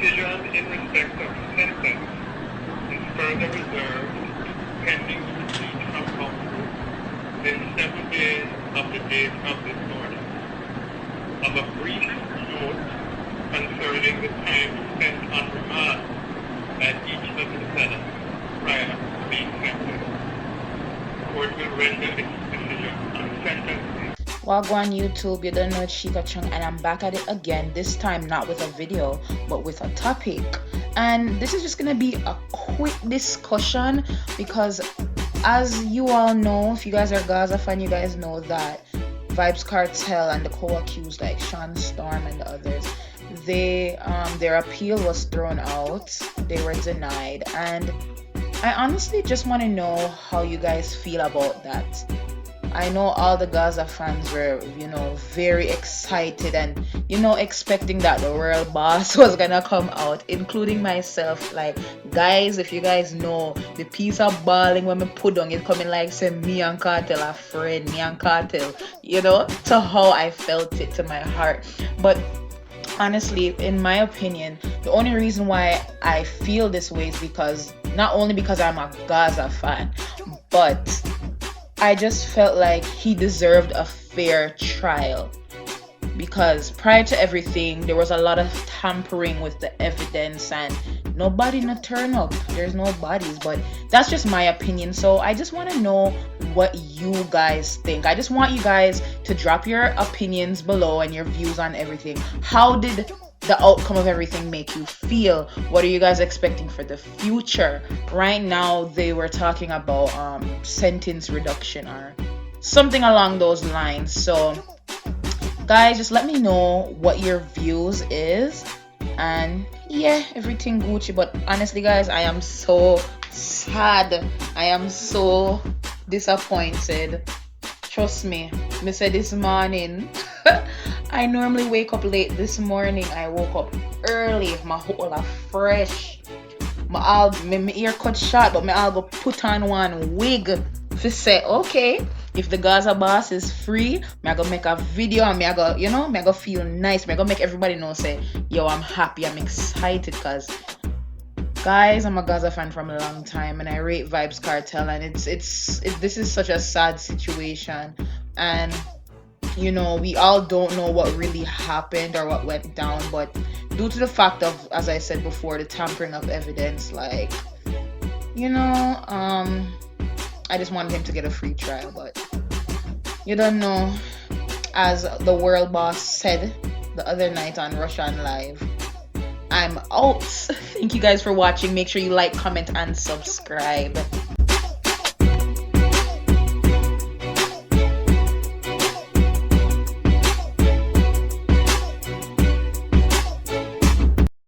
decision in respect of sentence is further reserved pending receipt from counsel within 7 days of the date of this order. Of a brief note concerning the time spent on remand by each of the felons prior to being sentenced. The court will render its decision on sentencing. Wagwan YouTube, you don't know it's Shickaa Chung, and I'm back at it again, this time not with a video but with a topic. And this is just gonna be a quick discussion because, as you all know, if you guys are Gaza fan, you guys know that Vybz Kartel and the co-accused like Shawn Storm and the others, their appeal was thrown out. They were denied, and I honestly just want to know how you guys feel about that. I know all the Gaza fans were, very excited and, expecting that the real boss was gonna come out, including myself. Like, guys, if you guys know, the piece of balling when we put on it coming like, say, me and Kartel are friend, me and Kartel, to how I felt it to my heart. But honestly, in my opinion, the only reason why I feel this way is because, not only because I'm a Gaza fan, but I just felt like he deserved a fair trial, because prior to everything there was a lot of tampering with the evidence and nobody not turn up. There's no bodies, but that's just my opinion. So I just want to know what you guys think. I just want you guys to drop your opinions below and your views on everything. How did the outcome of everything make you feel? What are you guys expecting for the future? Right now they were talking about sentence reduction or something along those lines. So guys, just let me know what your views is, and yeah, everything Gucci. But honestly guys, I am so sad, I am so disappointed. Trust me, I said this morning I normally wake up late. This morning I woke up early, my whole are fresh, my ear cut short, but I'll go put on one wig to say, okay, if the Gaza boss is free, I go make a video and I go feel nice. I go make everybody know, say, yo, I'm happy, I'm excited, because guys, I'm a Gaza fan from a long time and I rate Vybz Kartel, and this is such a sad situation, and we all don't know what really happened or what went down, but due to the fact of, as I said before, the tampering of evidence, like, I just wanted him to get a free trial. But you don't know, as the world boss said the other night on Russian Live, I'm out. Thank you guys for watching. Make sure you like, comment, and subscribe.